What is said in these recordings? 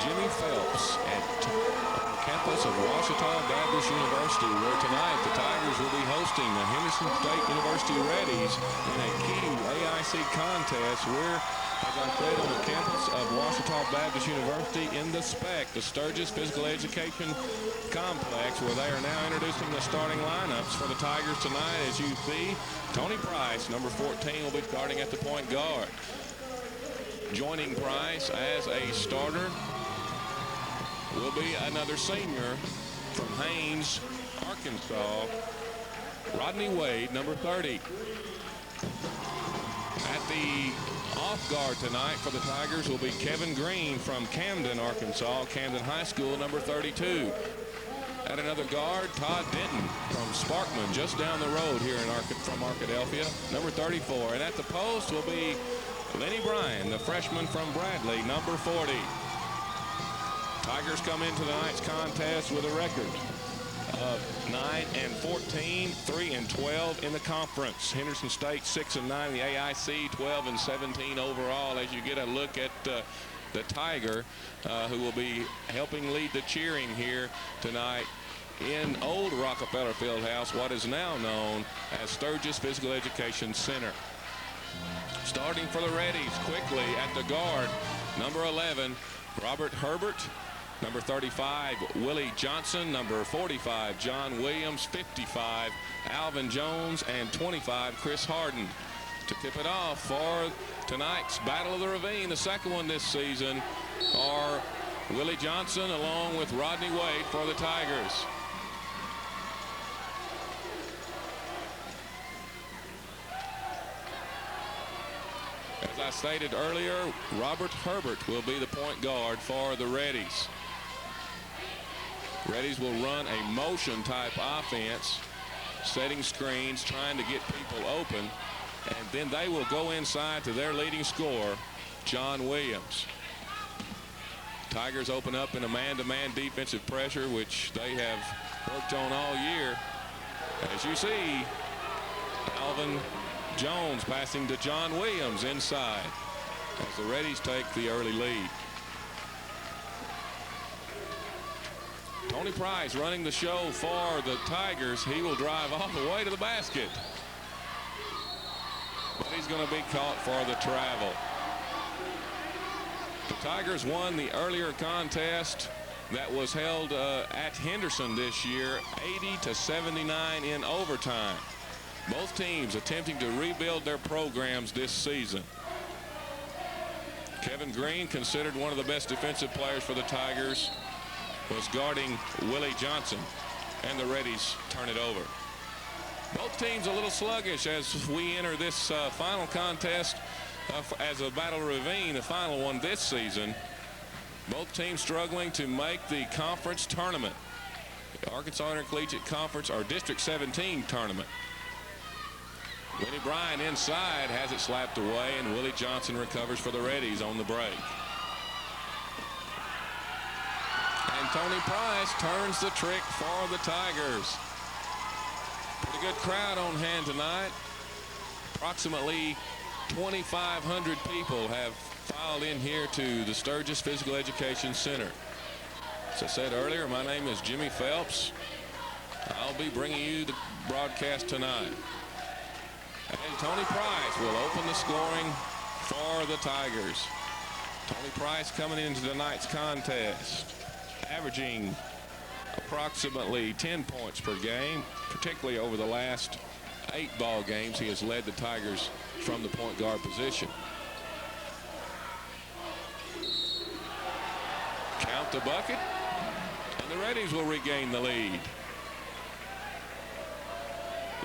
Jimmy Phelps at the campus of Ouachita Baptist University, where tonight the Tigers will be hosting the Henderson State University Reddies in a key AIC contest where, as I said, on the campus of Ouachita Baptist University in the SPEC, the Sturgis Physical Education Complex, where they are now introducing the starting lineups for the Tigers tonight. As you see, Tony Price, number 14, will be starting at the point guard. Joining Price as a starter will be another senior from Haines, Arkansas, Rodney Wade, number 30. At the off guard tonight for the Tigers will be Kevin Green from Camden, Arkansas, Camden High School, number 32. At another guard, Todd Denton from Sparkman, just down the road here from Arkadelphia, number 34. And at the post will be Lenny Bryan, the freshman from Bradley, number 40. Tigers come into tonight's contest with a record of 9-14, 3-12 in the conference. Henderson State 6-9 in the AIC, 12-17 overall. As you get a look at the Tiger, who will be helping lead the cheering here tonight in old Rockefeller Fieldhouse, what is now known as Sturgis Physical Education Center. Starting for the Reddies quickly at the guard, number 11, Robert Herbert. Number 35, Willie Johnson. Number 45, John Williams. 55, Alvin Jones. And 25, Chris Harden. To tip it off for tonight's Battle of the Ravine, the second one this season, are Willie Johnson along with Rodney Wade for the Tigers. As I stated earlier, Robert Herbert will be the point guard for the Reddies. Reddies will run a motion type offense, setting screens, trying to get people open, and then they will go inside to their leading scorer, John Williams. Tigers open up in a man-to-man defensive pressure, which they have worked on all year. As you see, Alvin Jones passing to John Williams inside as the Reddies take the early lead. Tony Price running the show for the Tigers. He will drive all the way to the basket, but he's going to be caught for the travel. The Tigers won the earlier contest that was held at Henderson this year, 80-79 in overtime. Both teams attempting to rebuild their programs this season. Kevin Green, considered one of the best defensive players for the Tigers, was guarding Willie Johnson, and the Reddies turn it over. Both teams a little sluggish as we enter this final contest as a Battle Ravine, the final one this season. Both teams struggling to make the conference tournament, the Arkansas Intercollegiate Conference or District 17 tournament. Lenny Bryan inside has it slapped away, and Willie Johnson recovers for the Reddies on the break. And Tony Price turns the trick for the Tigers. Pretty good crowd on hand tonight. Approximately 2,500 people have filed in here to the Sturgis Physical Education Center. As I said earlier, my name is Jimmy Phelps. I'll be bringing you the broadcast tonight. And Tony Price will open the scoring for the Tigers. Tony Price coming into tonight's contest, averaging approximately 10 points per game, particularly over the last 8 ball games. He has led the Tigers from the point guard position. Count the bucket, and the Reddies will regain the lead.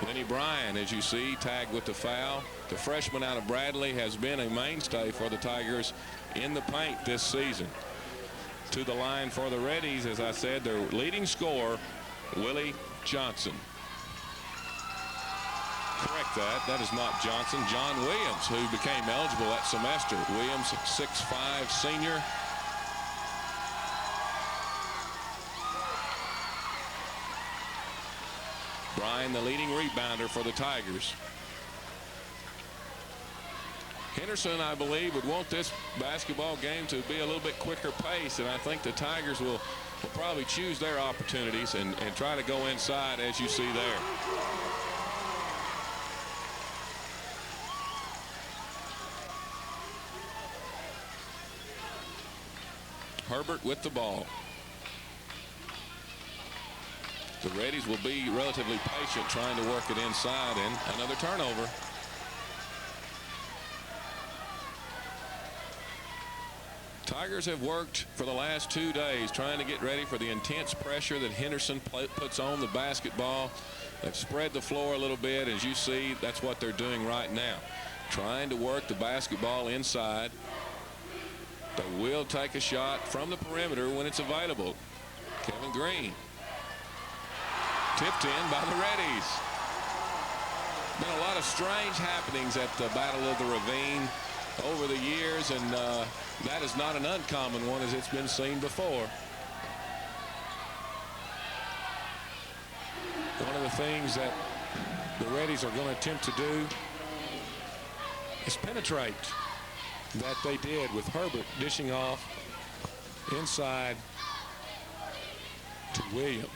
Lenny Bryan, as you see, tagged with the foul. The freshman out of Bradley has been a mainstay for the Tigers in the paint this season. To the line for the Reddies, as I said, their leading scorer, Willie Johnson. Correct that. That is not Johnson. John Williams, who became eligible that semester. Williams, 6'5" senior. Bryan, the leading rebounder for the Tigers. Henderson, I believe, would want this basketball game to be a little bit quicker pace, and I think the Tigers will probably choose their opportunities and try to go inside, as you see there. Herbert with the ball. The Reddies will be relatively patient trying to work it inside, and another turnover. Tigers have worked for the last 2 days trying to get ready for the intense pressure that Henderson puts on the basketball. They've spread the floor a little bit. As you see, that's what they're doing right now, trying to work the basketball inside. They will take a shot from the perimeter when it's available. Kevin Green. Tipped in by the Reddies. Been a lot of strange happenings at the Battle of the Ravine over the years, and that is not an uncommon one, as it's been seen before. One of the things that the Reddies are going to attempt to do is penetrate. That they did with Herbert dishing off inside to Williams.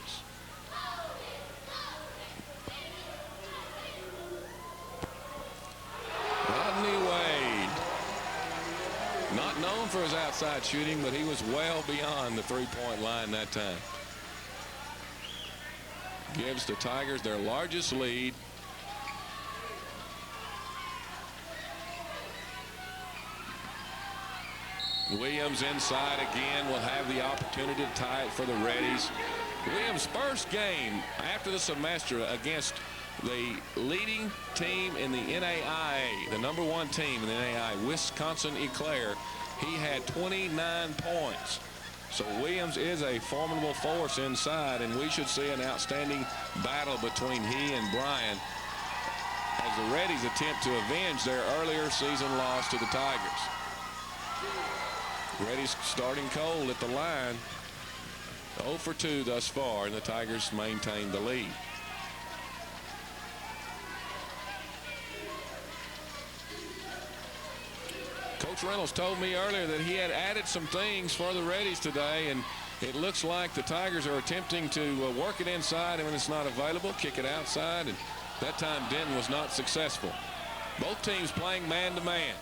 Rodney Wade, not known for his outside shooting, but he was well beyond the three-point line that time. Gives the Tigers their largest lead. Williams inside again will have the opportunity to tie it for the Reddies. Williams' first game after the semester against the leading team in the NAIA, the #1 team in the NAIA, Wisconsin Eclair. He had 29 points. So Williams is a formidable force inside, and we should see an outstanding battle between he and Bryant as the Reddies attempt to avenge their earlier season loss to the Tigers. Reddies starting cold at the line. 0 for 2 thus far, and the Tigers maintain the lead. Coach Reynolds told me earlier that he had added some things for the Reddies today, and it looks like the Tigers are attempting to work it inside, and when it's not available, kick it outside, and that time Denton was not successful. Both teams playing man-to-man.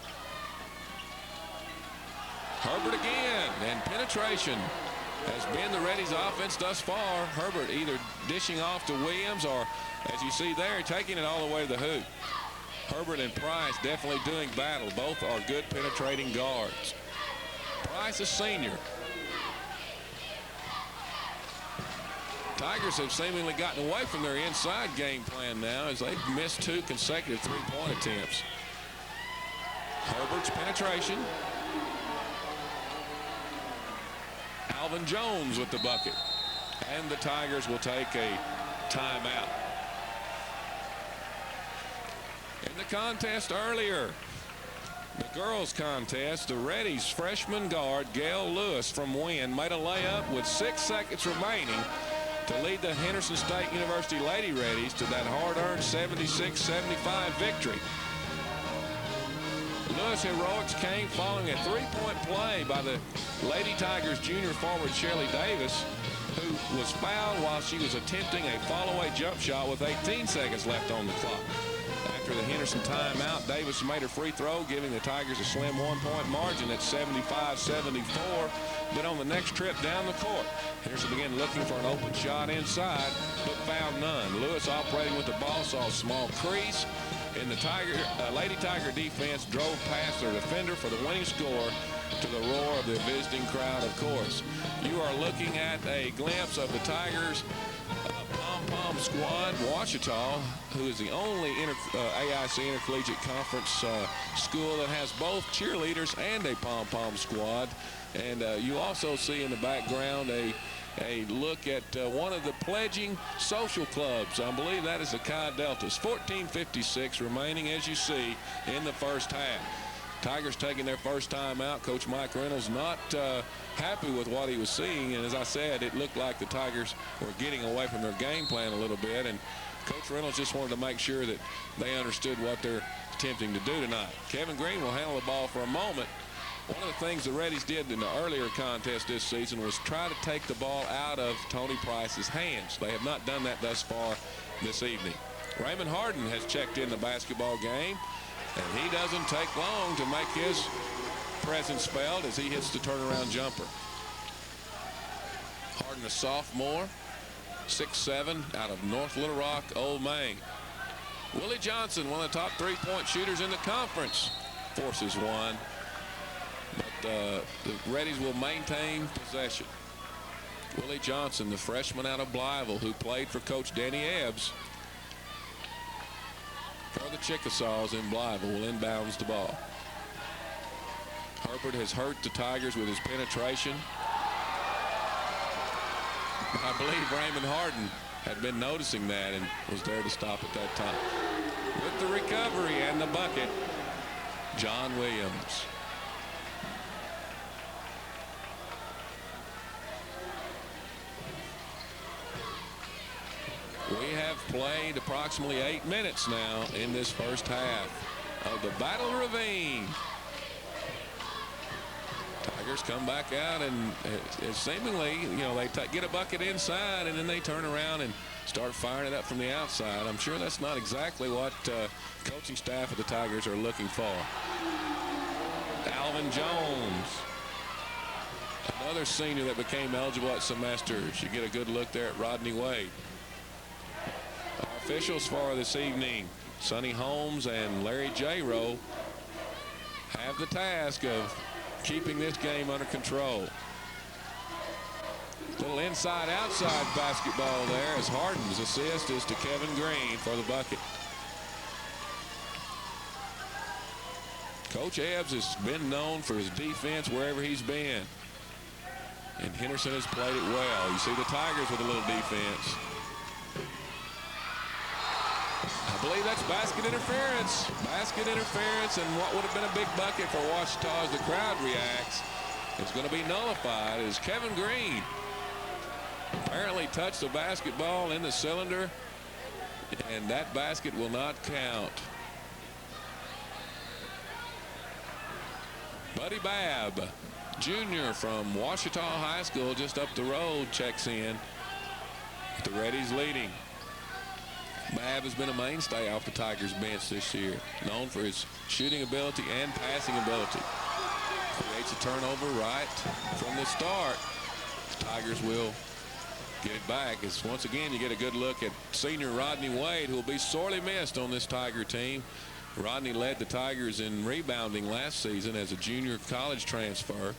Herbert again, and penetration has been the Reddies' offense thus far. Herbert either dishing off to Williams or, as you see there, taking it all the way to the hoop. Herbert and Price definitely doing battle. Both are good penetrating guards. Price, a senior. Tigers have seemingly gotten away from their inside game plan now as they've missed 2 consecutive three-point attempts. Herbert's penetration. Alvin Jones with the bucket, and the Tigers will take a timeout. In the contest earlier, the girls contest, the Reddies freshman guard Gail Lewis from Wynn made a layup with 6 seconds remaining to lead the Henderson State University Lady Reddies to that hard-earned 76-75 victory. Lewis' heroics came following a three-point play by the Lady Tigers junior forward Shirley Davis, who was fouled while she was attempting a fall-away jump shot with 18 seconds left on the clock. After the Henderson timeout, Davis made her free throw, giving the Tigers a slim 1-point margin at 75-74. But on the next trip down the court, Henderson began looking for an open shot inside, but found none. Lewis, operating with the ball, saw a small crease, and the Lady Tiger defense drove past their defender for the winning score, to the roar of the visiting crowd, of course. You are looking at a glimpse of the Tigers pom-pom squad. Ouachita, who is the only AIC Intercollegiate Conference school that has both cheerleaders and a pom-pom squad. And you also see in the background a look at one of the pledging social clubs. I believe that is the Chi Deltas. 14:56 remaining, as you see, in the first half. Tigers taking their first time out. Coach Mike Reynolds not happy with what he was seeing, and as I said, it looked like the Tigers were getting away from their game plan a little bit, and Coach Reynolds just wanted to make sure that they understood what their attempting to do tonight. Kevin Green will handle the ball for a moment. One of the things the Reddies did in the earlier contest this season was try to take the ball out of Tony Price's hands. They have not done that thus far this evening. Raymond Harden has checked in the basketball game, and he doesn't take long to make his presence felt as he hits the turnaround jumper. Harden, a sophomore, 6'7", out of North Little Rock, Old Main. Willie Johnson, one of the top three-point shooters in the conference, forces one. But the Reddies will maintain possession. Willie Johnson, the freshman out of Blytheville, who played for Coach Danny Ebbs for the Chickasaws in Blytheville, will inbounds the ball. Herbert has hurt the Tigers with his penetration. I believe Raymond Harden had been noticing that and was there to stop at that time. With the recovery and the bucket, John Williams. We have played approximately 8 minutes now in this first half of the Battle of Ravine. Tigers come back out, and it's seemingly, you know, they get a bucket inside and then they turn around and start firing it up from the outside. I'm sure that's not exactly what coaching staff of the Tigers are looking for. Alvin Jones, another senior that became eligible at semesters. You get a good look there at Rodney Wade. Our officials for this evening, Sonny Holmes and Larry J. Rowe, have the task of keeping this game under control. Little inside-outside basketball there as Harden's assist is to Kevin Green for the bucket. Coach Ebbs has been known for his defense wherever he's been, and Henderson has played it well. You see the Tigers with a little defense. I believe that's basket interference. Basket interference, and what would have been a big bucket for Ouachita as the crowd reacts is going to be nullified as Kevin Green apparently touched the basketball in the cylinder, and that basket will not count. Buddy Babb, junior from Ouachita High School just up the road, checks in. The Reddies leading. Babb has been a mainstay off the Tigers bench this year, known for his shooting ability and passing ability. Creates a turnover right from the start. The Tigers will get it back as once again you get a good look at senior Rodney Wade, who will be sorely missed on this Tiger team. Rodney led the Tigers in rebounding last season as a junior college transfer.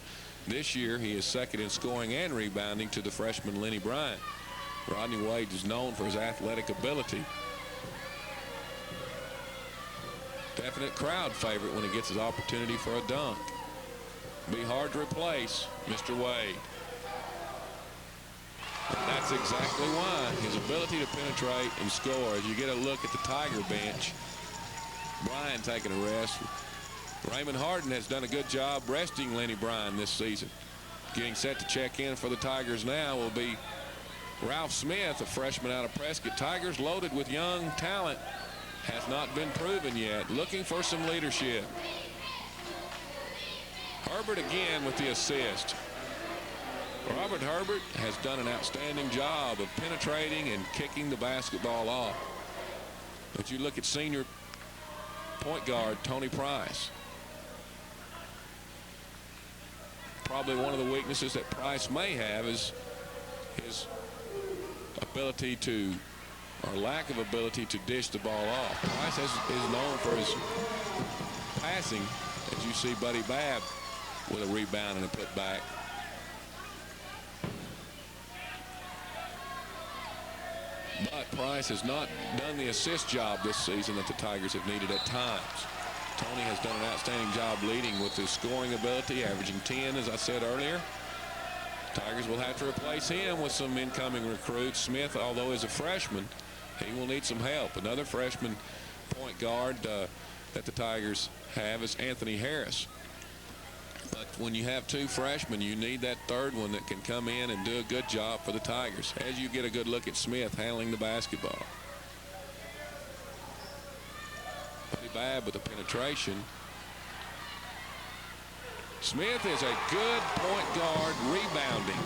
This year he is second in scoring and rebounding to the freshman Lenny Bryant. Rodney Wade is known for his athletic ability. Definite crowd favorite when he gets his opportunity for a dunk. Be hard to replace Mr. Wade. And that's exactly why. His ability to penetrate and score. As you get a look at the Tiger bench, Bryan taking a rest. Raymond Harden has done a good job resting Lenny Bryan this season. Getting set to check in for the Tigers now will be Ralph Smith, a freshman out of Prescott. Tigers loaded with young talent, has not been proven yet. Looking for some leadership. Herbert again with the assist. Robert Herbert has done an outstanding job of penetrating and kicking the basketball off. But you look at senior point guard Tony Price. Probably one of the weaknesses that Price may have is his ability to, or lack of ability to, dish the ball off. Price is known for his passing, as you see Buddy Babb with a rebound and a putback. But Price has not done the assist job this season that the Tigers have needed at times. Tony has done an outstanding job leading with his scoring ability, averaging 10, as I said earlier. Tigers will have to replace him with some incoming recruits. Smith, although is a freshman, he will need some help. Another freshman point guard that the Tigers have is Anthony Harris. But when you have two freshmen, you need that third one that can come in and do a good job for the Tigers, as you get a good look at Smith handling the basketball. Buddy Babb with the penetration. Smith is a good point guard rebounding.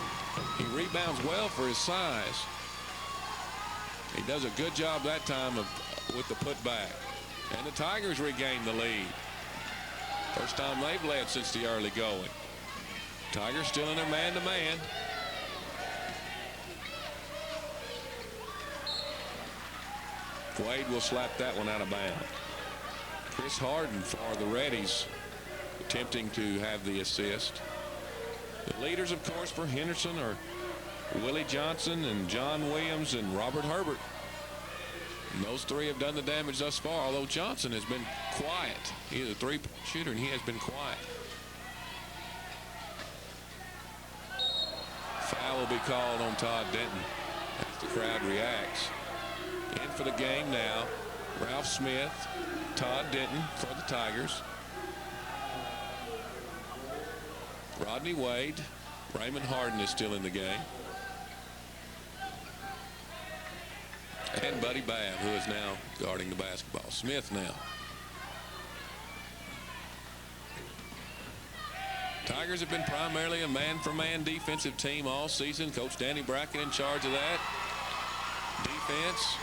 He rebounds well for his size. He does a good job that time with the putback. And the Tigers regain the lead. First time they've led since the early going. Tigers still in their man-to-man. Wade will slap that one out of bounds. Chris Harden for the Reddies, attempting to have the assist. The leaders, of course, for Henderson are Willie Johnson and John Williams and Robert Herbert. And those three have done the damage thus far, although Johnson has been quiet. He is a three-point shooter, and he has been quiet. Foul will be called on Todd Denton as the crowd reacts. In for the game now, Ralph Smith, Todd Denton for the Tigers. Rodney Wade, Raymond Harden is still in the game. And Buddy Babb, who is now guarding the basketball. Smith now. Tigers have been primarily a man-for-man defensive team all season. Coach Danny Bracken in charge of that. Defense.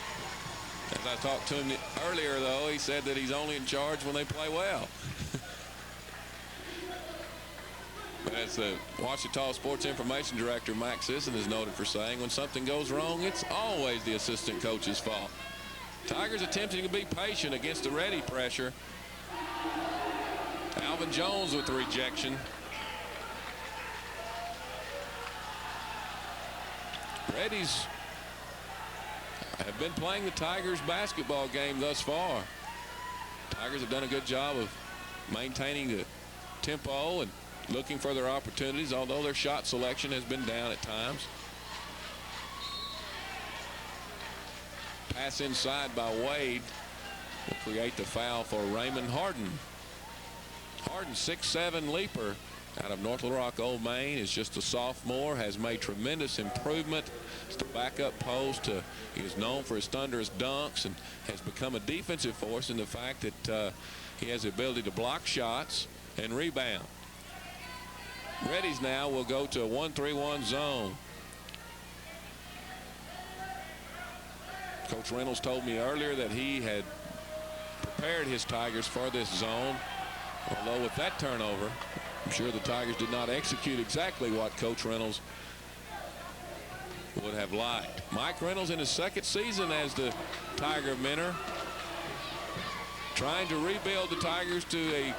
As I talked to him earlier, though, he said that he's only in charge when they play well. But as the Ouachita Sports Information Director, Max Sisson, is noted for saying, when something goes wrong, it's always the assistant coach's fault. Tigers attempting to be patient against the ready pressure. Alvin Jones with the rejection. Reddies have been playing the Tigers basketball game thus far. Tigers have done a good job of maintaining the tempo and looking for their opportunities, although their shot selection has been down at times. Pass inside by Wade will create the foul for Raymond Harden. Harden, 6'7" leaper out of North Little Rock, Old Main, is just a sophomore, has made tremendous improvement. It's the backup post. He is known for his thunderous dunks and has become a defensive force in the fact that he has the ability to block shots and rebound. Reddies now will go to a 1-3-1 zone. Coach Reynolds told me earlier that he had prepared his Tigers for this zone, although with that turnover, I'm sure the Tigers did not execute exactly what Coach Reynolds would have liked. Mike Reynolds in his second season as the Tiger mentor, trying to rebuild the Tigers to a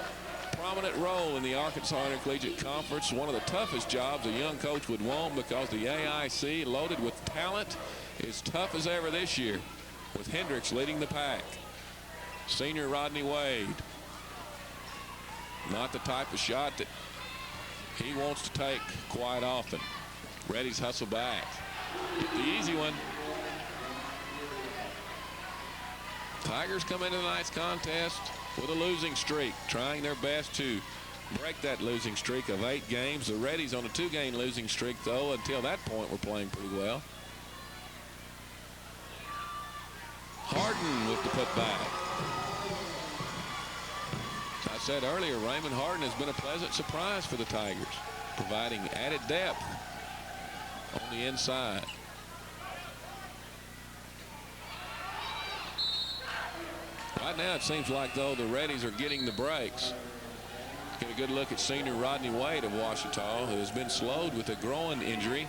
prominent role in the Arkansas Intercollegiate Conference. One of the toughest jobs a young coach would want, because the AIC, loaded with talent, is tough as ever this year, with Hendricks leading the pack. Senior Rodney Wade, not the type of shot that he wants to take quite often. Reddies hustle back. Get the easy one. Tigers come into tonight's contest with a losing streak, trying their best to break that losing streak of 8 games. The Reddies on a 2-game losing streak, though. Until that point, were playing pretty well. Harden with the putback. As I said earlier, Raymond Harden has been a pleasant surprise for the Tigers, providing added depth on the inside. Right now, it seems like, though, the Reddies are getting the breaks. Get a good look at senior Rodney Wade of Ouachita, who has been slowed with a groin injury.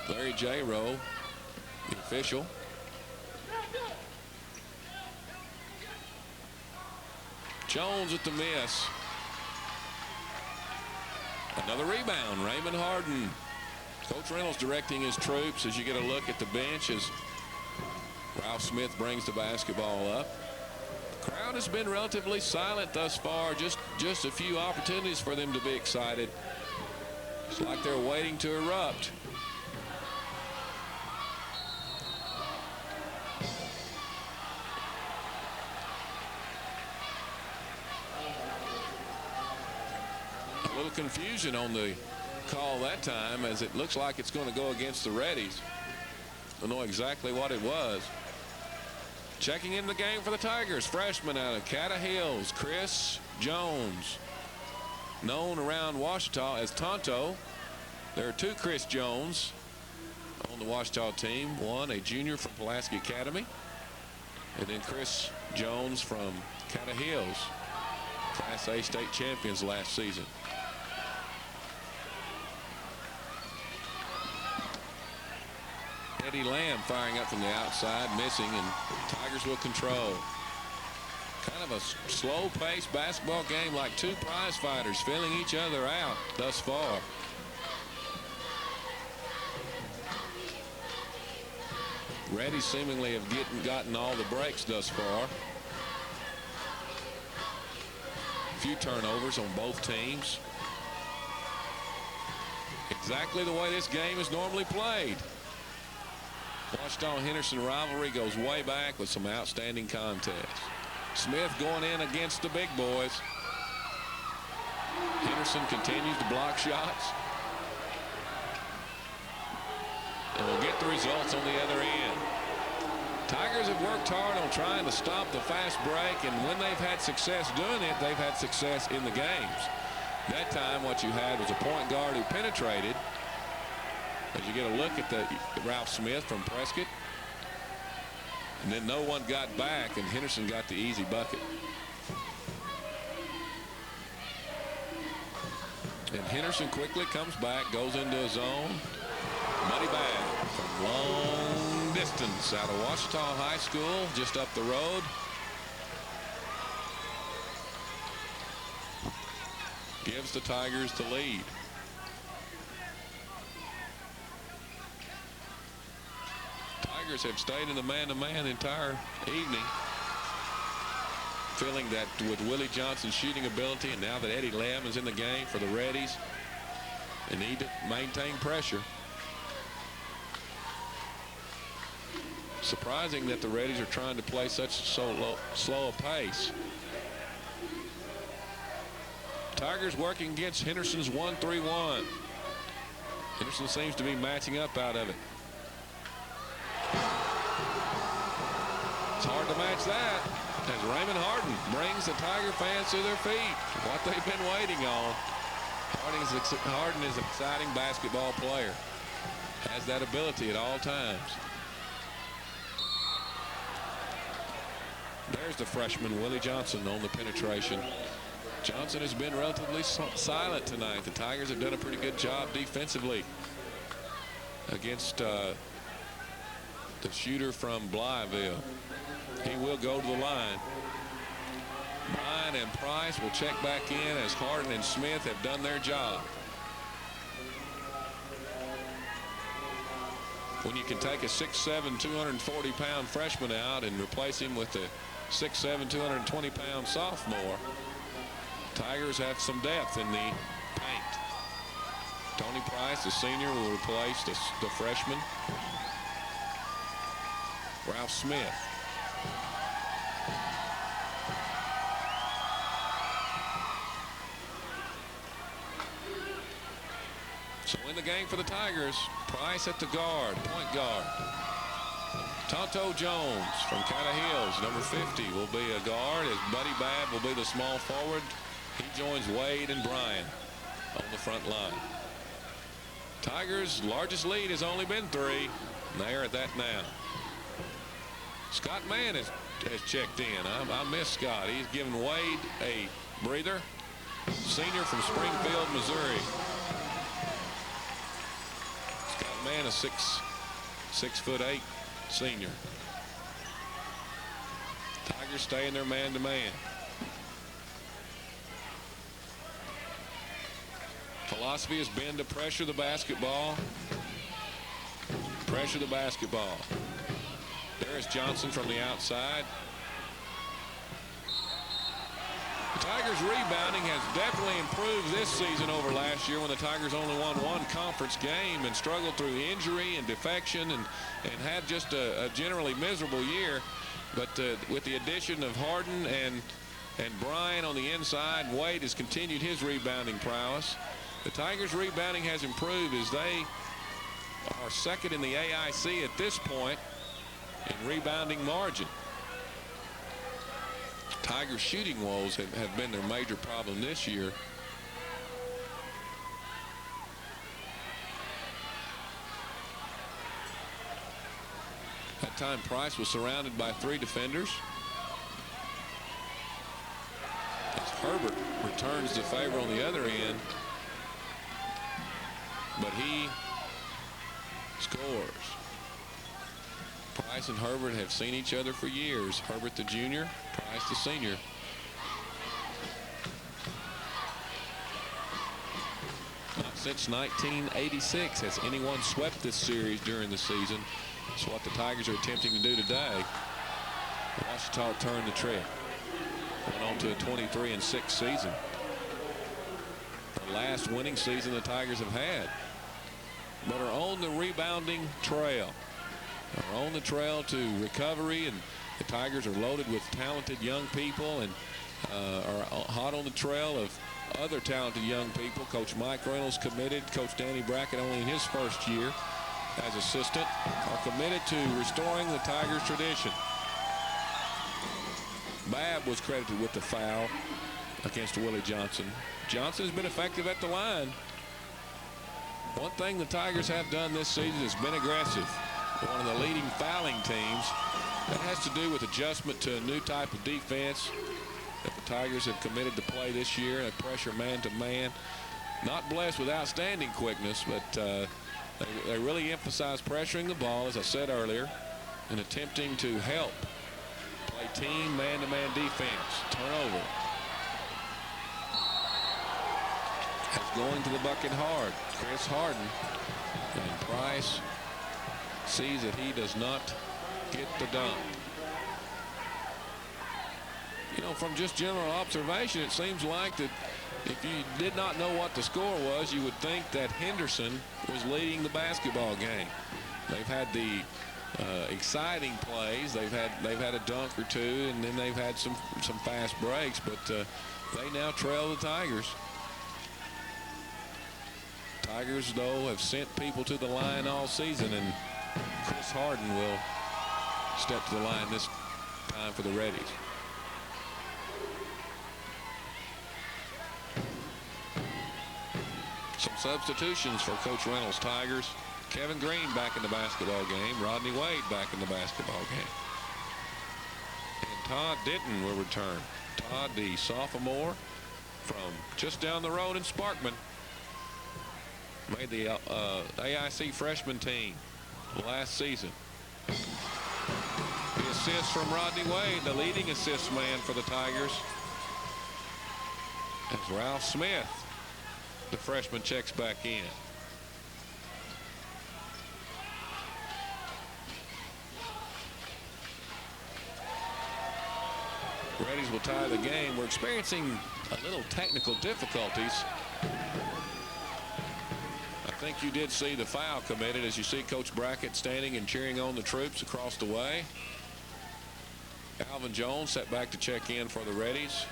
Larry J. Rowe, the official. Jones at the miss. Another rebound, Raymond Harden. Coach Reynolds directing his troops as you get a look at the bench as Ralph Smith brings the basketball up. The crowd has been relatively silent thus far, just a few opportunities for them to be excited. It's like they're waiting to erupt. A little confusion on the call that time, as it looks like it's going to go against the Reddies. Don't know exactly what it was. Checking in the game for the Tigers, freshman out of Catta Hills, Chris Jones, known around Ouachita as Tonto. There are two Chris Jones on the Ouachita team, one a junior from Pulaski Academy, and then Chris Jones from Catta Hills, Class A state champions last season. Eddie Lamb firing up from the outside, missing, and Tigers will control. Kind of a slow-paced basketball game, like two prize fighters filling each other out thus far. Reddy seemingly have gotten all the breaks thus far. A few turnovers on both teams. Exactly the way this game is normally played. Ouachita-Henderson rivalry goes way back with some outstanding contests. Smith going in against the big boys. Henderson continues to block shots. And we'll get the results on the other end. Tigers have worked hard on trying to stop the fast break, and when they've had success doing it, they've had success in the games. That time what you had was a point guard who penetrated. As you get a look at the Ralph Smith from Prescott. And then no one got back, and Henderson got the easy bucket. And Henderson quickly comes back, goes into a zone. Money bag from long distance out of Ouachita High School, just up the road. Gives the Tigers the lead. Tigers have stayed in the man-to-man the entire evening, feeling that with Willie Johnson's shooting ability, and now that Eddie Lamb is in the game for the Reddies, they need to maintain pressure. Surprising that the Reddies are trying to play such slow a pace. Tigers working against Henderson's 1-3-1. Henderson seems to be matching up out of it. It's hard to match that as Raymond Harden brings the Tiger fans to their feet. What they've been waiting on. Harden is an exciting basketball player. Has that ability at all times. There's the freshman Willie Johnson on the penetration. Johnson has been relatively silent tonight. The Tigers have done a pretty good job defensively against the shooter from Blytheville. He will go to the line. Bryan and Price will check back in as Harden and Smith have done their job. When you can take a 6'7", 240-pound freshman out and replace him with a 6'7", 220-pound sophomore, Tigers have some depth in the paint. Tony Price, the senior, will replace the freshman, Ralph Smith. So in the game for the Tigers, Price at the guard, point guard. Tonto Jones from Catta Hills, number 50, will be a guard, as Buddy Babb will be the small forward. He joins Wade and Bryan on the front line. Tigers' largest lead has only been 3, and they are at that now. Scott Mann has checked in. I miss Scott. He's given Wade a breather. Senior from Springfield, Missouri. Scott Mann, a 6'8" senior. Tigers stay in their man-to-man. Philosophy has been to pressure the basketball. Pressure the basketball. There's Johnson from the outside. The Tigers' rebounding has definitely improved this season over last year, when the Tigers only won one conference game and struggled through injury and defection and had just a generally miserable year. But with the addition of Harden and Bryan on the inside, Wade has continued his rebounding prowess. The Tigers' rebounding has improved as they are second in the AIC at this point in rebounding margin. Tigers' shooting woes have been their major problem this year. That time Price was surrounded by 3 defenders. As Herbert returns the favor on the other end, but he scores. Price and Herbert have seen each other for years. Herbert the junior, Price the senior. Not since 1986 has anyone swept this series during the season. It's what the Tigers are attempting to do today. Ouachita turned the trick. Went on to a 23-6 season. The last winning season the Tigers have had. But are on the rebounding trail. Are on the trail to recovery, and the Tigers are loaded with talented young people and are hot on the trail of other talented young people. Coach Mike Reynolds committed. Coach Danny Brackett, only in his first year as assistant, are committed to restoring the Tigers tradition. Babb was credited with the foul against Willie Johnson. Johnson's been effective at the line. One thing the Tigers have done this season is been aggressive. One of the leading fouling teams. That has to do with adjustment to a new type of defense that the Tigers have committed to play this year, a pressure man-to-man. Not blessed with outstanding quickness, but they really emphasize pressuring the ball, as I said earlier, and attempting to help play team man-to-man defense. Turnover. Has going to the bucket hard. Chris Harden. And Price sees that he does not get the dunk. You know, from just general observation, it seems like that if you did not know what the score was, you would think that Henderson was leading the basketball game. They've had the exciting plays. They've had a dunk or two, and then they've had some fast breaks, but they now trail the Tigers. Tigers, though, have sent people to the line all season, and Chris Harden will step to the line this time for the Reddies. Some substitutions for Coach Reynolds' Tigers. Kevin Green back in the basketball game. Rodney Wade back in the basketball game. And Todd Denton will return. Todd, the sophomore from just down the road in Sparkman, made the AIC freshman team last season. The assist from Rodney Wade, the leading assist man for the Tigers. As Ralph Smith, the freshman, checks back in. Reddies will tie the game. We're experiencing a little technical difficulties. I think you did see the foul committed as you see Coach Brackett standing and cheering on the troops across the way. Alvin Jones sat back to check in for the Reddies.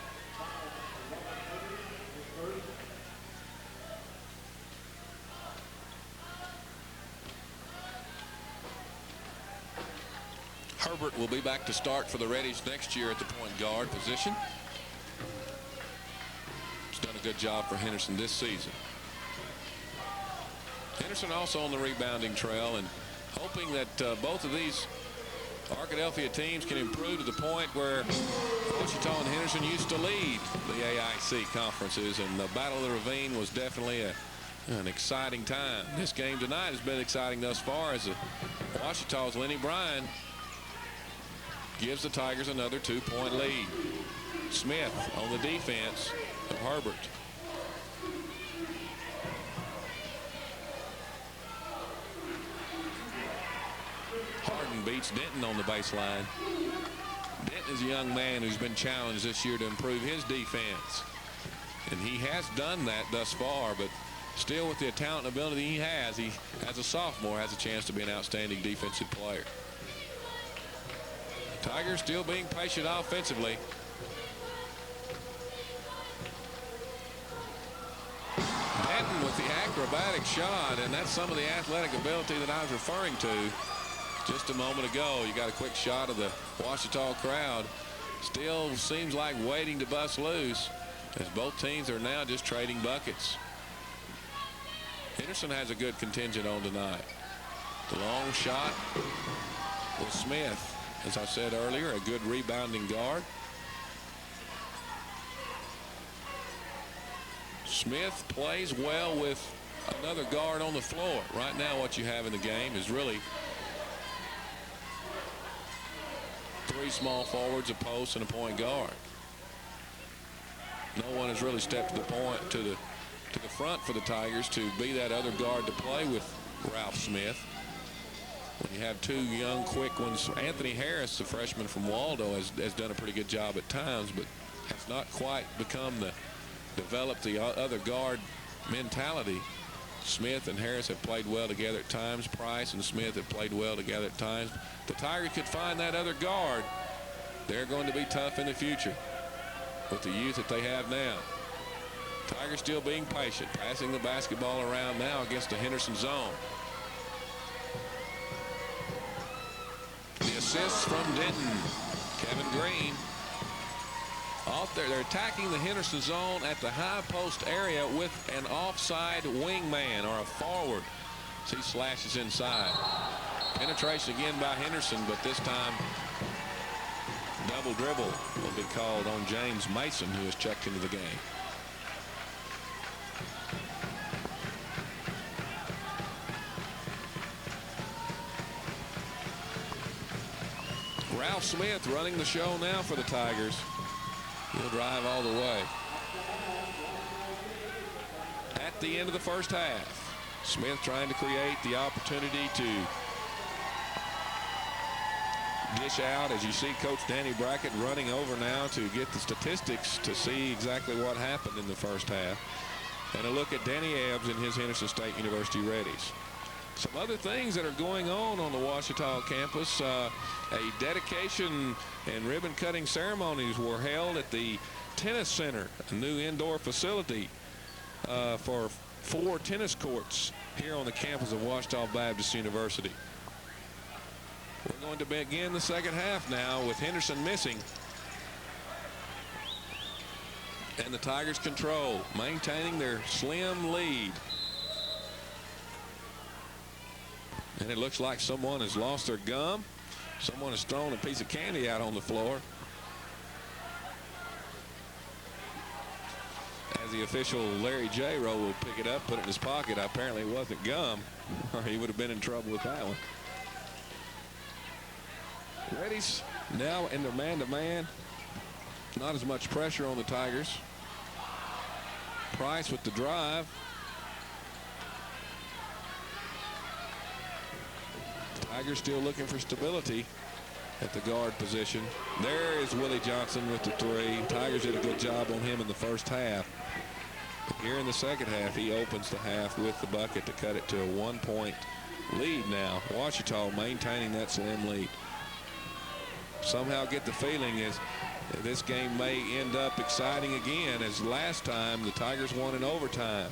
Herbert will be back to start for the Reddies next year at the point guard position. He's done a good job for Henderson this season. Henderson also on the rebounding trail, and hoping that both of these Arkadelphia teams can improve to the point where Ouachita and Henderson used to lead the AIC conferences, and the Battle of the Ravine was definitely an exciting time. This game tonight has been exciting thus far as Ouachita's Lenny Bryan gives the Tigers another 2-point lead. Smith on the defense of Herbert. Harden beats Denton on the baseline. Denton is a young man who's been challenged this year to improve his defense, and he has done that thus far, but still, with the talent and ability he has as a sophomore has a chance to be an outstanding defensive player. Tigers still being patient offensively. Denton Denton with the acrobatic shot, and that's some of the athletic ability that I was referring to just a moment ago. You got a quick shot of the Ouachita crowd. Still seems like waiting to bust loose, as both teams are now just trading buckets. Henderson has a good contingent on tonight. The long shot with Smith, as I said earlier, a good rebounding guard. Smith plays well with another guard on the floor. Right now what you have in the game is really three small forwards, a post, and a point guard. No one has really stepped to the front for the Tigers to be that other guard to play with Ralph Smith. When you have two young, quick ones, Anthony Harris, the freshman from Waldo, has done a pretty good job at times, but has not quite developed the other guard mentality. Smith and Harris have played well together at times. Price and Smith have played well together at times. The Tigers could find that other guard. They're going to be tough in the future with the youth that they have now. Tigers still being patient, passing the basketball around now against the Henderson zone. The assists from Denton. Kevin Green. Off there, they're attacking the Henderson zone at the high post area with an offside wingman or a forward. He slashes inside. Penetration again by Henderson, but this time double dribble will be called on James Mason, who has checked into the game. Ralph Smith running the show now for the Tigers. He'll drive all the way. At the end of the first half, Smith trying to create the opportunity to dish out. As you see Coach Danny Brackett running over now to get the statistics to see exactly what happened in the first half. And a look at Danny Ebbs and his Henderson State University Reddies. Some other things that are going on the Ouachita campus. A dedication and ribbon cutting ceremonies were held at the tennis center, a new indoor facility for 4 tennis courts here on the campus of Ouachita Baptist University. We're going to begin the second half now with Henderson missing. And the Tigers control, maintaining their slim lead. And it looks like someone has lost their gum. Someone has thrown a piece of candy out on the floor. As the official Larry J. Rowe will pick it up, put it in his pocket. Apparently it wasn't gum, or he would have been in trouble with that one. Reddies now in their man-to-man. Not as much pressure on the Tigers. Price with the drive. Tigers still looking for stability at the guard position. There is Willie Johnson with the 3. Tigers did a good job on him in the first half. Here in the second half, he opens the half with the bucket to cut it to a 1-point lead now. Ouachita maintaining that slim lead. Somehow get the feeling is this game may end up exciting again, as last time the Tigers won in overtime.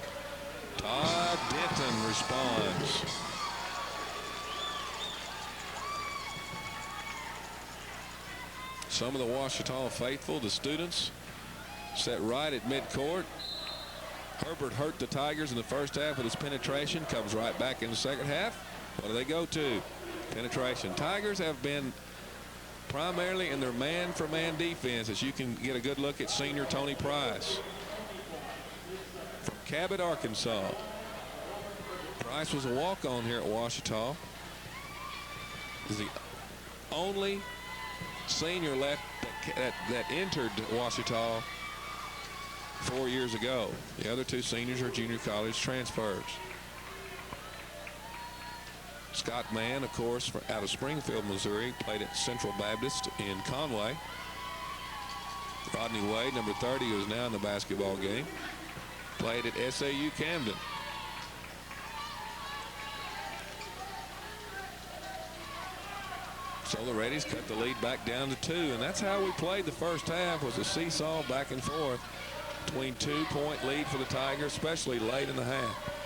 Todd Denton responds. Some of the Ouachita faithful, the students, set right at midcourt. Herbert hurt the Tigers in the first half with his penetration. Comes right back in the second half. What do they go to? Penetration. Tigers have been primarily in their man-for-man defense, as you can get a good look at senior Tony Price from Cabot, Arkansas. Price was a walk-on here at Ouachita. Is the only senior left that entered Ouachita 4 years ago. The other 2 seniors are junior college transfers. Scott Mann, of course, out of Springfield, Missouri, played at Central Baptist in Conway. Rodney Wade, number 30, who is now in the basketball game, played at SAU Camden. So the Reddies cut the lead back down to 2, and that's how we played the first half, was a seesaw back and forth. between 2-point lead for the Tigers, especially late in the half.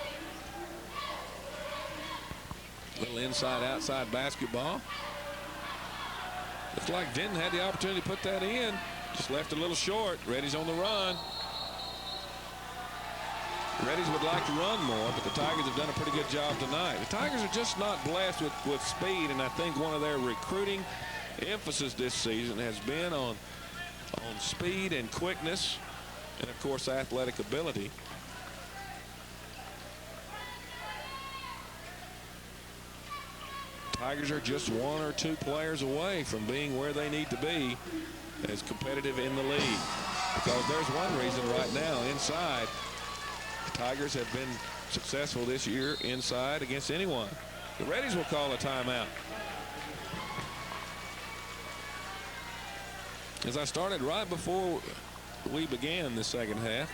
Little inside-outside basketball. Looks like Denton had the opportunity to put that in. Just left a little short. Reddy's on the run. Reddy's would like to run more, but the Tigers have done a pretty good job tonight. The Tigers are just not blessed with speed, and I think one of their recruiting emphasis this season has been on speed and quickness, and of course athletic ability. Tigers are just 1 or 2 players away from being where they need to be as competitive in the league. Because there's one reason right now inside. The Tigers have been successful this year inside against anyone. The Reddies will call a timeout. As I started right before we began the second half,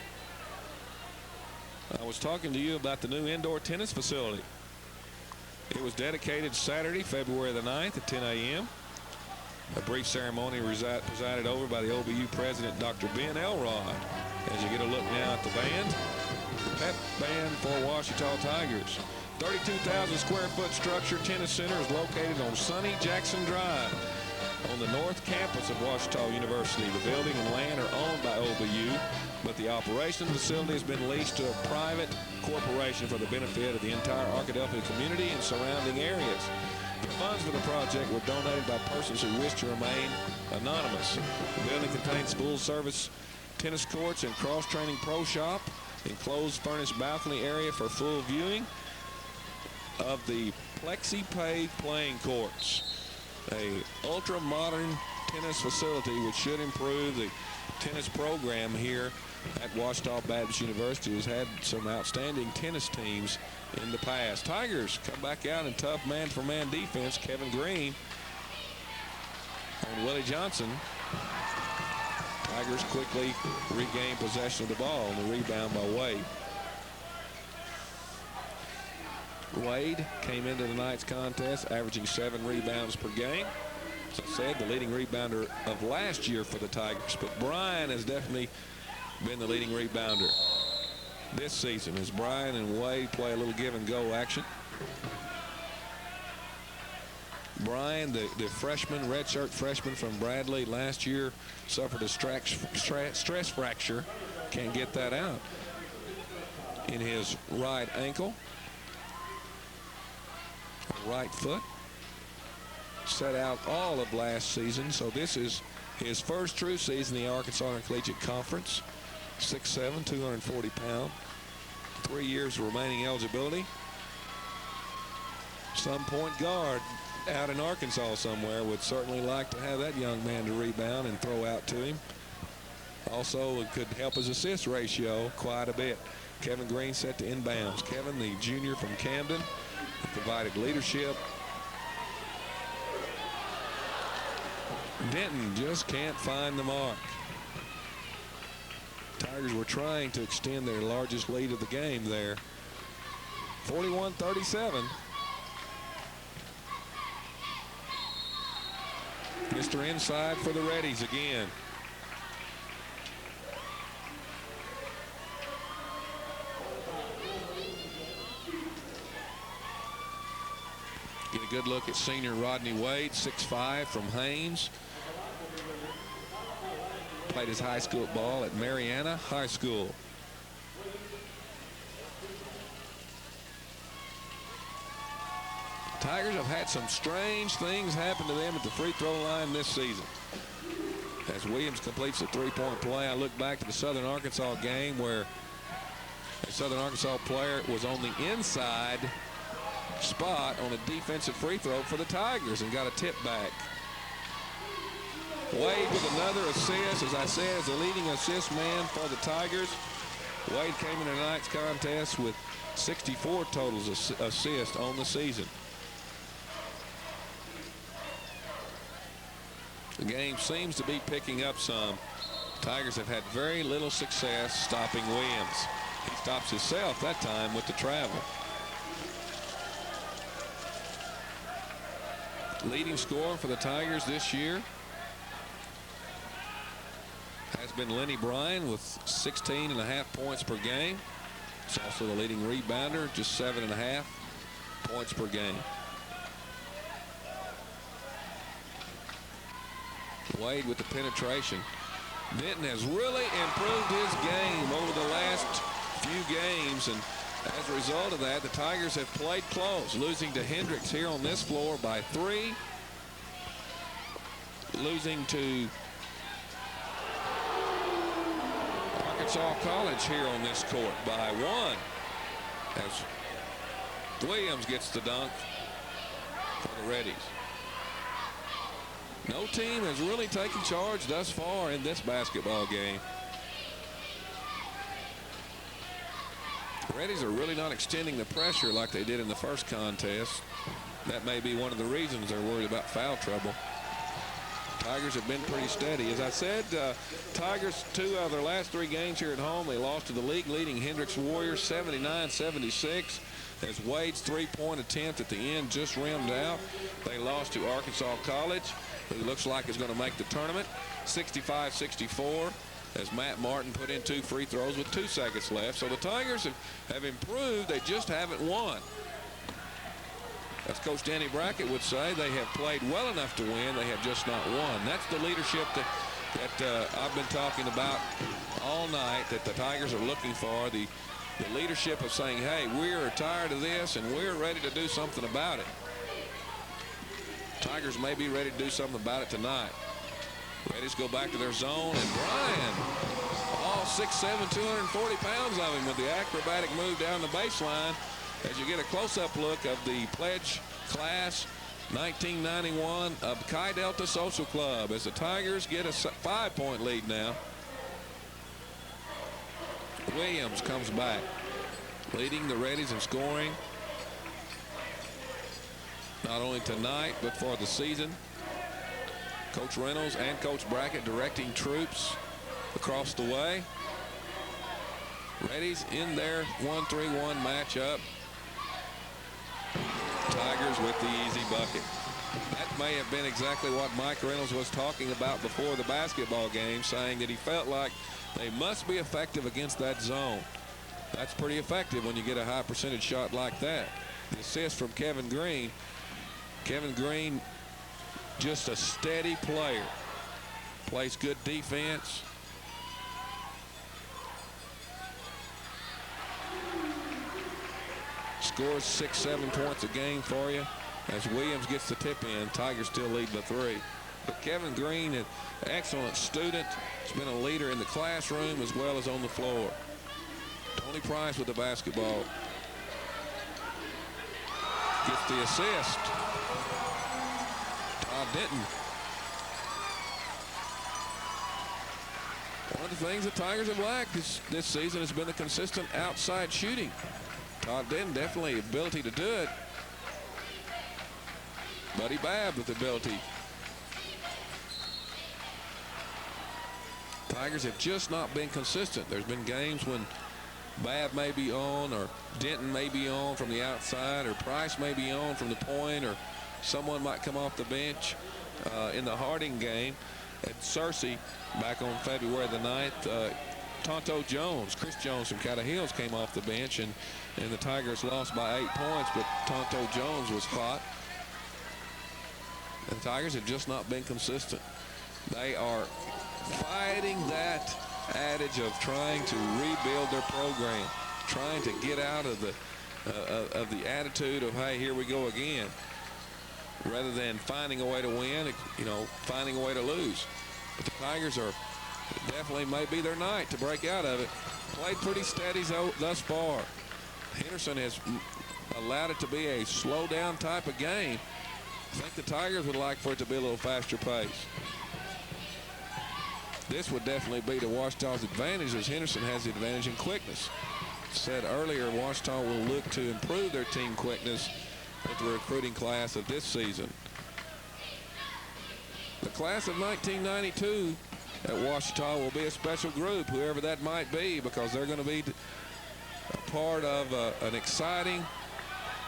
I was talking to you about the new indoor tennis facility. It was dedicated Saturday, February the 9th at 10 a.m. A brief ceremony presided over by the OBU president, Dr. Ben Elrod. As you get a look now at the band, the pep band for Ouachita Tigers. 32,000 square foot structure tennis center is located on sunny Jackson Drive on the north campus of Ouachita University. The building and land are owned by OBU, but the operation of the facility has been leased to a private corporation for the benefit of the entire Arkadelphia community and surrounding areas. The funds for the project were donated by persons who wish to remain anonymous. The building contains full service tennis courts and cross-training pro shop, enclosed furnished balcony area for full viewing of the plexi-paved playing courts. A ultra-modern tennis facility which should improve the tennis program here at Ouachita Baptist University, has had some outstanding tennis teams in the past. Tigers come back out in tough man-for-man defense. Kevin Green on Willie Johnson. Tigers quickly regain possession of the ball on the rebound by Wade. Wade came into tonight's contest averaging 7 rebounds per game. As I said, the leading rebounder of last year for the Tigers, but Brian has definitely been the leading rebounder this season as Brian and Wade play a little give and go action. Brian, the freshman, redshirt freshman from Bradley, last year suffered a stress fracture. Can't get that out in his right ankle, right foot. Set out all of last season, so this is his first true season in the Arkansas Intercollegiate Conference. 6'7", 240 pound, 3 years of remaining eligibility. Some point guard out in Arkansas somewhere would certainly like to have that young man to rebound and throw out to him. Also, it could help his assist ratio quite a bit. Kevin Green set to inbounds. Kevin, the junior from Camden, provided leadership. Denton just can't find the mark. Tigers were trying to extend their largest lead of the game there. 41-37. Mr. Inside for the Reddies again. Get a good look at senior Rodney Wade, 6'5", from Haynes. Played his high school ball at Mariana High School. Tigers have had some strange things happen to them at the free throw line this season. As Williams completes a three-point play, I look back to the Southern Arkansas game where a Southern Arkansas player was on the inside spot on a defensive free throw for the Tigers and got a tip back. Wade with another assist. As I said, as the leading assist man for the Tigers. Wade came into tonight's contest with 64 total assists on the season. The game seems to be picking up some. Tigers have had very little success stopping Williams. He stops himself that time with the travel. Leading scorer for the Tigers this year has has been Lenny Bryan with 16.5 points per game. He's also the leading rebounder, just 7.5 points per game. Wade with the penetration. Denton has really improved his game over the last few games, and as a result of that, the Tigers have played close, losing to Hendricks here on this floor by 3, losing to Arkansas College here on this court by 1, as Williams gets the dunk for the Reddies. No team has really taken charge thus far in this basketball game. The Reddies are really not extending the pressure like they did in the first contest. That may be one of the reasons they're worried about foul trouble. Tigers have been pretty steady. As I said, Tigers, 2 out of their last 3 games here at home, they lost to the league-leading Hendricks Warriors 79-76. As Wade's 3-point attempt at the end just rimmed out. They lost to Arkansas College, who looks like is going to make the tournament, 65-64. As Matt Martin put in 2 free throws with 2 seconds left. So the Tigers have improved. They just haven't won. As Coach Danny Brackett would say, they have played well enough to win. They have just not won. That's the leadership that I've been talking about all night, that the Tigers are looking for. The leadership of saying, hey, we're tired of this and we're ready to do something about it. Tigers may be ready to do something about it tonight. Reddies go back to their zone, and Bryan, all 6'7", 240 pounds of him with the acrobatic move down the baseline. As you get a close-up look of the pledge class 1991 of Chi Delta Social Club, as the Tigers get a 5-point lead now. Williams comes back, leading the Reddies in scoring, not only tonight but for the season. Coach Reynolds and Coach Brackett directing troops across the way. Reddies in their 1-3-1 matchup. Tigers with the easy bucket. That may have been exactly what Mike Reynolds was talking about before the basketball game, saying that he felt like they must be effective against that zone. That's pretty effective when you get a high percentage shot like that. The assist from Kevin Green. Kevin Green, just a steady player. Plays good defense. Scores 6-7 points a game for you. As Williams gets the tip in, Tigers still lead by 3. But Kevin Green, an excellent student. He's been a leader in the classroom as well as on the floor. Tony Price with the basketball. Gets the assist. Todd Denton. One of the things the Tigers have lacked this season has been the consistent outside shooting. Todd Denton definitely ability to do it. Buddy Babb with the ability. Tigers have just not been consistent. There's been games when Babb may be on, or Denton may be on from the outside, or Price may be on from the point, or someone might come off the bench. In the Harding game at Searcy back on February the 9th, Tonto Jones, Chris Jones from Caddo Hills, came off the bench, and the Tigers lost by 8 points, but Tonto Jones was hot. The Tigers have just not been consistent. They are fighting that adage of trying to rebuild their program, trying to get out of the attitude of, hey, here we go again, rather than finding a way to win, finding a way to lose. But the Tigers are definitely may be their night to break out of it. Played pretty steady thus far. Henderson has allowed it to be a slow down type of game. I think the Tigers would like for it to be a little faster pace. This would definitely be to Ouachita's advantage, as Henderson has the advantage in quickness. Said earlier, Ouachita will look to improve their team quickness with the recruiting class of this season. The class of 1992 at Ouachita will be a special group, whoever that might be, because they're going to be a part of an exciting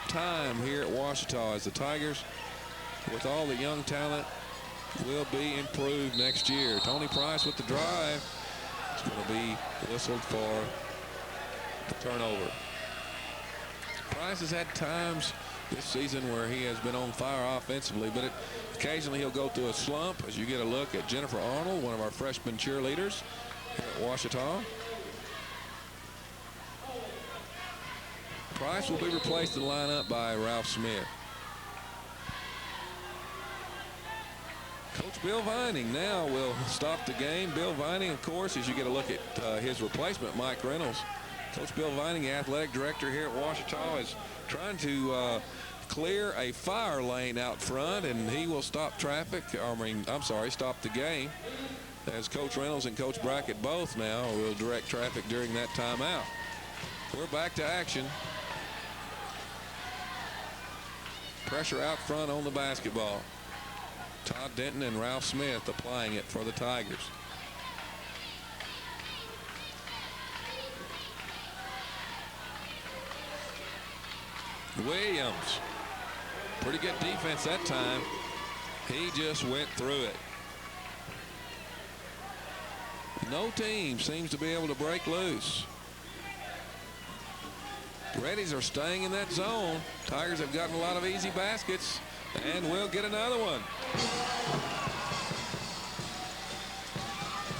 time here at Ouachita, as the Tigers, with all the young talent, will be improved next year. Tony Price with the drive. It's going to be whistled for the turnover. Price has had times this season where he has been on fire offensively, but occasionally he'll go through a slump. As you get a look at Jennifer Arnold, one of our freshman cheerleaders here at Ouachita. Price will be replaced in the lineup by Ralph Smith. Coach Bill Vining now will stop the game. Bill Vining, of course, as you get a look at his replacement, Mike Reynolds. Coach Bill Vining, the athletic director here at Ouachita, is trying to clear a fire lane out front, and he will stop traffic. Stop the game, as Coach Reynolds and Coach Brackett both now will direct traffic during that timeout. We're back to action. Pressure out front on the basketball. Todd Denton and Ralph Smith applying it for the Tigers. Williams, pretty good defense that time. He just went through it. No team seems to be able to break loose. Reddies are staying in that zone. Tigers have gotten a lot of easy baskets, and we'll get another one.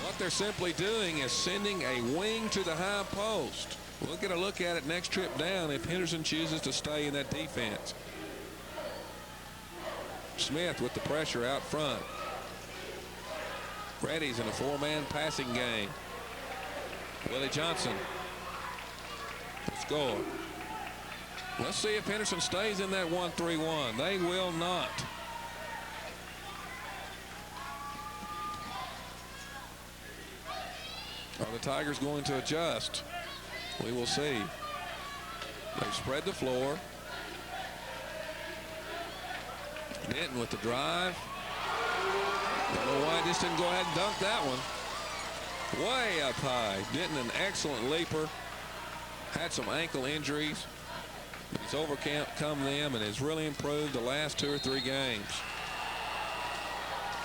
What they're simply doing is sending a wing to the high post. We'll get a look at it next trip down if Henderson chooses to stay in that defense. Smith with the pressure out front. Reddies in a four-man passing game. Willie Johnson will score. Let's see if Henderson stays in that 1-3-1. They will not. Are the Tigers going to adjust? We will see. They've spread the floor. Denton with the drive. Don't know why I just didn't go ahead and dunk that one. Way up high. Denton, an excellent leaper. Had some ankle injuries. He's overcome them and has really improved the last 2 or 3 games.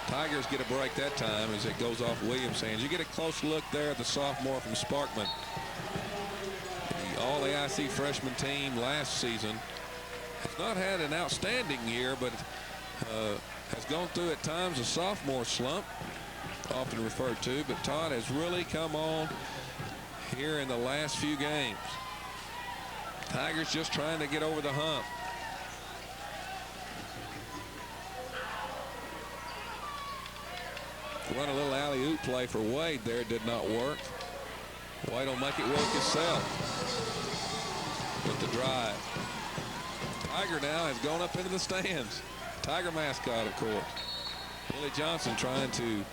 Tigers get a break that time as it goes off Williams' hands. You get a close look there at the sophomore from Sparkman. The All-AIC freshman team last season has not had an outstanding year, but has gone through at times a sophomore slump, often referred to. But Todd has really come on here in the last few games. Tigers just trying to get over the hump. Run a little alley-oop play for Wade there. Did not work. Wade will make it work himself with the drive. Tiger now has gone up into the stands. Tiger mascot, of course. Willie Johnson trying to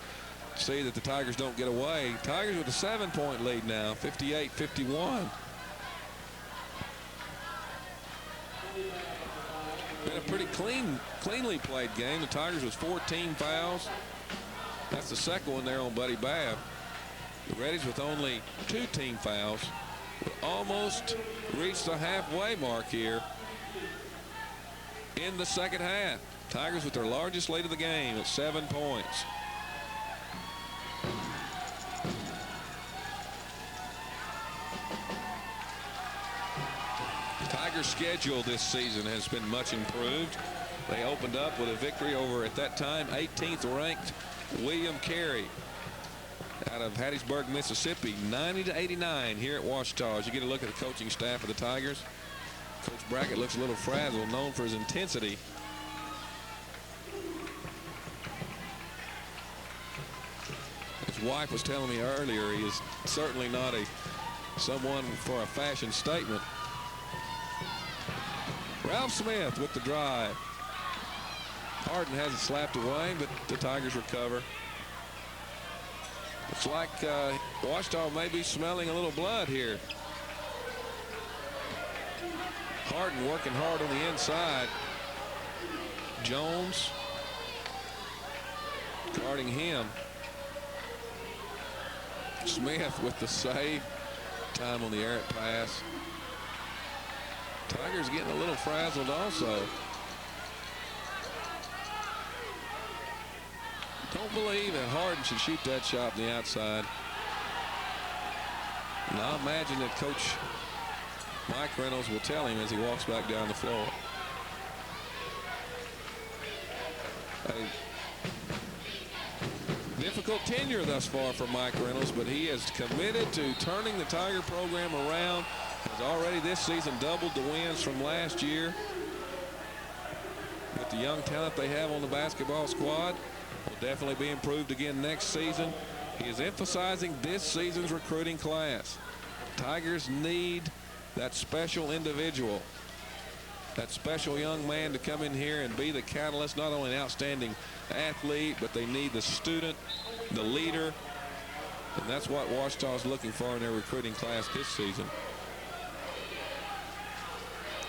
see that the Tigers don't get away. Tigers with a 7-point lead now, 58-51. Been a pretty cleanly played game. The Tigers with 14 fouls. That's the second one there on Buddy Babb. The Reddies with only 2 team fouls. We almost reached the halfway mark here in the second half. Tigers with their largest lead of the game at 7 points. Tigers' schedule this season has been much improved. They opened up with a victory over, at that time, 18th ranked William Carey out of Hattiesburg, Mississippi, 90-89 here at Ouachita. As you get a look at the coaching staff of the Tigers, Coach Brackett looks a little frazzled, known for his intensity. His wife was telling me earlier he is certainly not someone for a fashion statement. Ralph Smith with the drive. Harden has it slapped away, but the Tigers recover. Looks like Ouachita may be smelling a little blood here. Harden working hard on the inside. Jones guarding him. Smith with the save. Time on the errant pass. Tigers getting a little frazzled also. Don't believe that Harden should shoot that shot on the outside. And I imagine that Coach Mike Reynolds will tell him as he walks back down the floor. A difficult tenure thus far for Mike Reynolds, but he is committed to turning the Tiger program around. Has already this season doubled the wins from last year. With the young talent they have on the basketball squad, will definitely be improved again next season. He is emphasizing this season's recruiting class. Tigers need that special individual, that special young man to come in here and be the catalyst, not only an outstanding athlete, but they need the student, the leader, and that's what Ouachita is looking for in their recruiting class this season.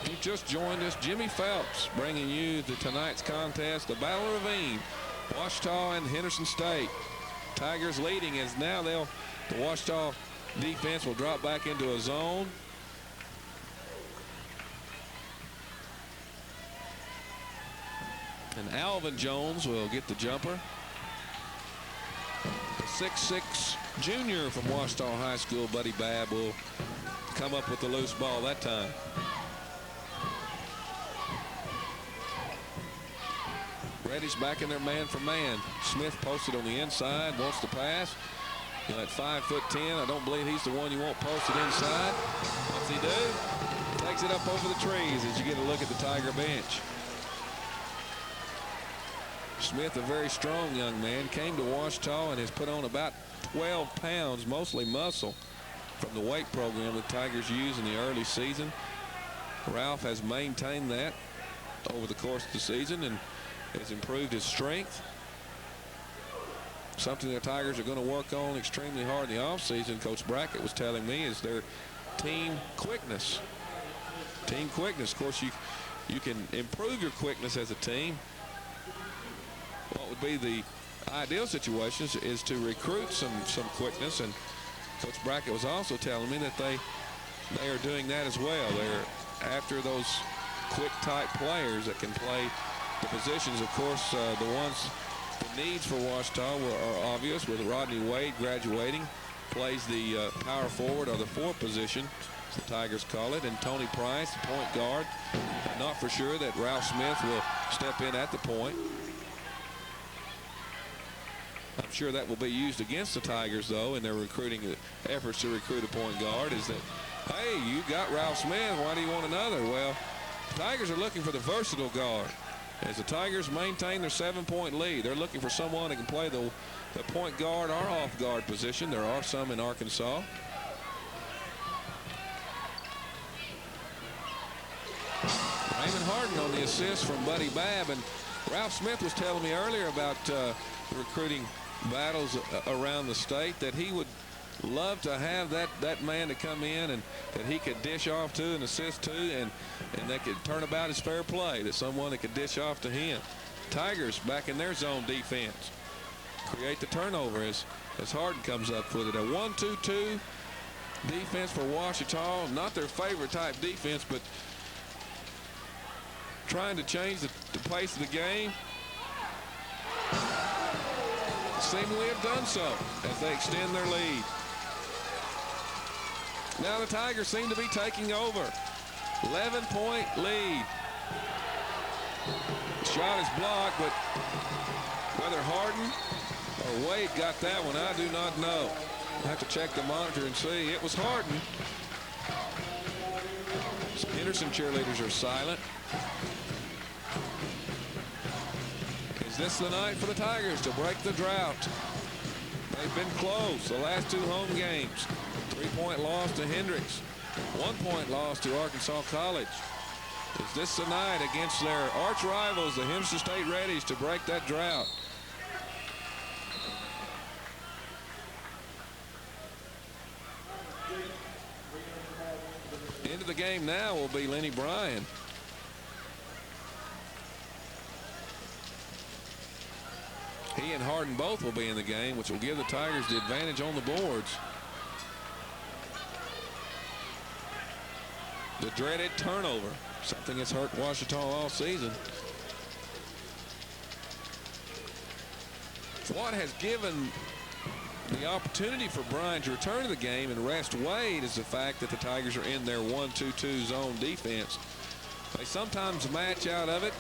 If you just joined us, Jimmy Phelps bringing you to tonight's contest, the Battle of Ravine, Ouachita and Henderson State. Tigers leading as now the Ouachita defense will drop back into a zone. And Alvin Jones will get the jumper. The 6'6" junior from Ouachita High School, Buddy Babb, will come up with the loose ball that time. Reddish back in their man for man. Smith posted on the inside, wants to pass. At 5'10", I don't believe he's the one you want posted inside. What's he do? Takes it up over the trees as you get a look at the Tiger bench. Smith, a very strong young man, came to Ouachita and has put on about 12 pounds, mostly muscle, from the weight program the Tigers used in the early season. Ralph has maintained that over the course of the season and has improved his strength. Something the Tigers are going to work on extremely hard in the offseason, Coach Brackett was telling me, is their team quickness. Team quickness. Of course, you can improve your quickness as a team. What would be the ideal situation is to recruit some quickness, and Coach Brackett was also telling me that they are doing that as well. They're after those quick type players that can play the positions. Of course, the needs for Ouachita are obvious, with Rodney Wade graduating, plays the power forward or the 4 position, as the Tigers call it, and Tony Price, the point guard. Not for sure that Ralph Smith will step in at the point. I'm sure that will be used against the Tigers, though, in their recruiting efforts to recruit a point guard, is that, hey, you got Ralph Smith, why do you want another? Well, the Tigers are looking for the versatile guard. As the Tigers maintain their 7-point lead, they're looking for someone that can play the point guard or off guard position. There are some in Arkansas. Raymond Harden on the assist from Buddy Babb. And Ralph Smith was telling me earlier about recruiting battles around the state, that he would love to have that man to come in and that he could dish off to and assist to, and they could turn about his fair play, that someone that could dish off to him. Tigers back in their zone defense, create the turnover as Harden comes up with it. A 1-2-2 defense for Ouachita. Not their favorite type defense, but trying to change the pace of the game. Seemingly have done so as they extend their lead. Now the Tigers seem to be taking over. 11-point lead. The shot is blocked, but whether Harden or Wade got that one, I do not know. I'll have to check the monitor and see. It was Harden. Some Henderson cheerleaders are silent. Is this the night for the Tigers to break the drought? They've been close the last 2 home games. 3-point loss to Hendricks. 1-point loss to Arkansas College. Is this the night against their arch rivals, the Henderson State Reddies, to break that drought? Into the game now will be Lenny Bryan. He and Harden both will be in the game, which will give the Tigers the advantage on the boards. The dreaded turnover, something that's hurt Ouachita all season. What has given The opportunity for Bryan to return to the game and rest Wade is the fact that the Tigers are in their 1-2-2 zone defense. They sometimes match out of it.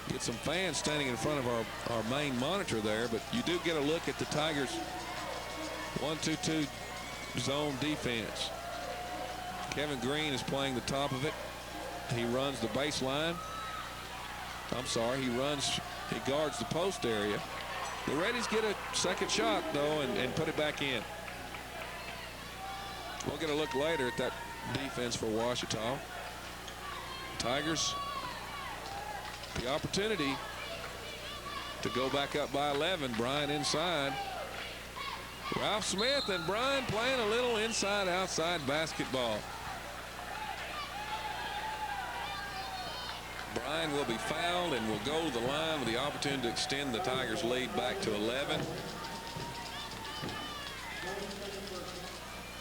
Get some fans standing in front of our main monitor there, but you do get a look at the Tigers 1-2-2 zone defense. Kevin Green is playing the top of it. He runs the baseline. I'm sorry, he guards the post area. The Reddies get a second shot, though, and put it back in. We'll get a look later at that defense for Ouachita. Tigers, the opportunity to go back up by 11. Bryan inside. Ralph Smith and Bryan playing a little inside-outside basketball. Bryan will be fouled and will go to the line with the opportunity to extend the Tigers' lead back to 11.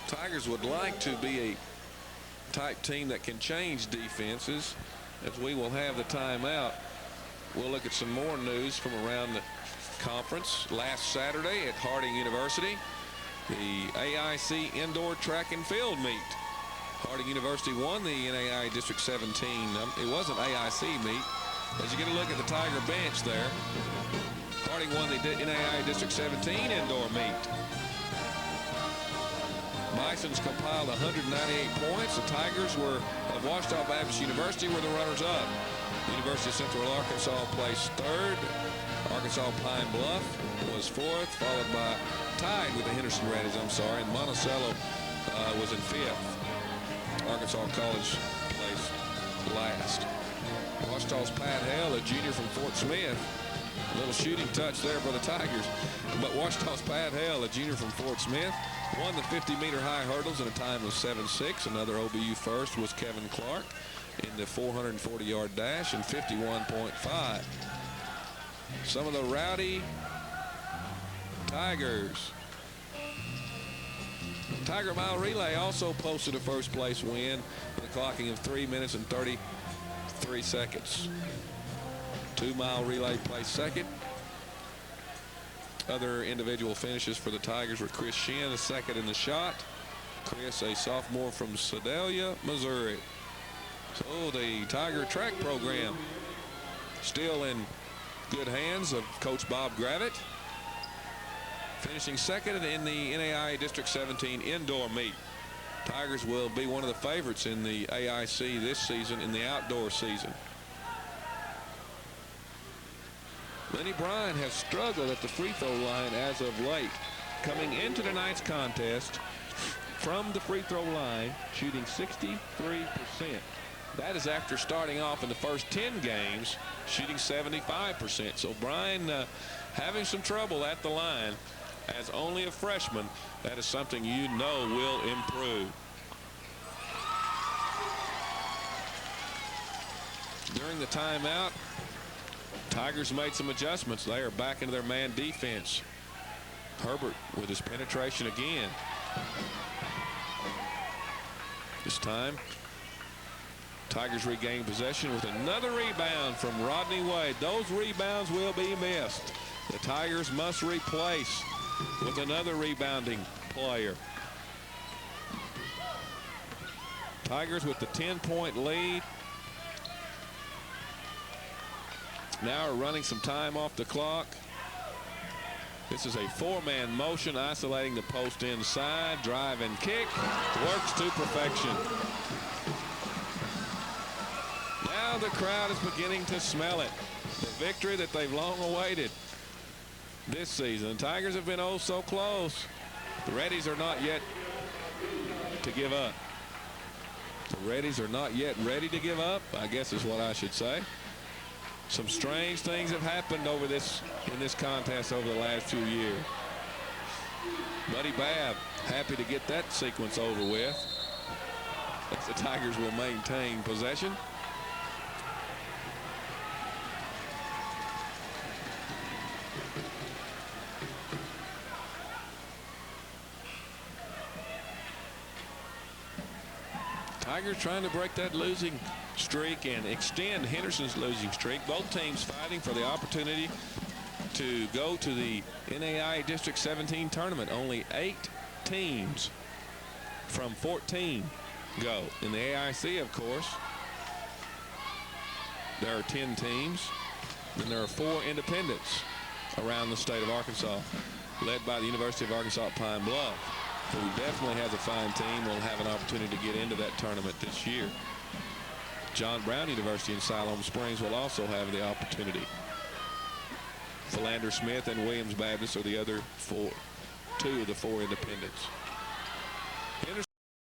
Tigers would like to be a type team that can change defenses. As we will have the timeout, we'll look at some more news from around the conference. Last Saturday at Harding University, the AIC indoor track and field meet. Harding University won the NAIA District 17. It was an AIC meet. As you get a look at the Tiger bench there, Harding won the NAIA District 17 indoor meet. Bisons compiled 198 points. The Tigers of Ouachita Baptist University were the runners-up. University of Central Arkansas placed third. Arkansas Pine Bluff was fourth, followed by tied with the Henderson Reddies, and Monticello was in fifth. Arkansas College placed last. Ouachita's Pat Hale, a junior from Fort Smith. A little shooting touch there for the Tigers. But Ouachita's Pat Hale, a junior from Fort Smith, won the 50-meter high hurdles in a time of 7.6. Another OBU first was Kevin Clark in the 440-yard dash in 51.5. Some of the rowdy Tigers. Tiger Mile Relay also posted a first-place win with a clocking of 3 minutes and 33 seconds. 2-mile relay placed second. Other individual finishes for the Tigers were Chris Shin, a second in the shot. Chris, a sophomore from Sedalia, Missouri. So the Tiger track program still in good hands of Coach Bob Gravitt, finishing second in the NAIA District 17 indoor meet. Tigers will be one of the favorites in the AIC this season in the outdoor season. Lenny Bryan has struggled at the free throw line as of late. Coming into tonight's contest from the free throw line, shooting 63%. That is after starting off in the first 10 games, shooting 75%. So Bryan having some trouble at the line as only a freshman. That is something you know will improve. During the timeout, Tigers made some adjustments. They are back into their man defense. Herbert with his penetration again. This time, Tigers regain possession with another rebound from Rodney Wade. Those rebounds will be missed. The Tigers must replace with another rebounding player. Tigers with the 10-point lead. Now are running some time off the clock. This is a four-man motion isolating the post inside. Drive and kick. Works to perfection. Now the crowd is beginning to smell it. The victory that they've long awaited this season. The Tigers have been oh so close. The Reddies are not yet to give up. The Reddies are not yet ready to give up, I guess is what I should say. Some strange things have happened in this contest over the last few years. Buddy Babb happy to get that sequence over with, as the Tigers will maintain possession. Tigers trying to break that losing streak and extend Henderson's losing streak. Both teams fighting for the opportunity to go to the NAIA District 17 tournament. Only 8 teams from 14 go. In the AIC, of course, there are 10 teams. Then there are 4 independents around the state of Arkansas, led by the University of Arkansas at Pine Bluff, who definitely has a fine team. Will have an opportunity to get into that tournament this year. John Brown University in Siloam Springs will also have the opportunity. Philander Smith and Williams Baptist are the other 2 of the 4 independents.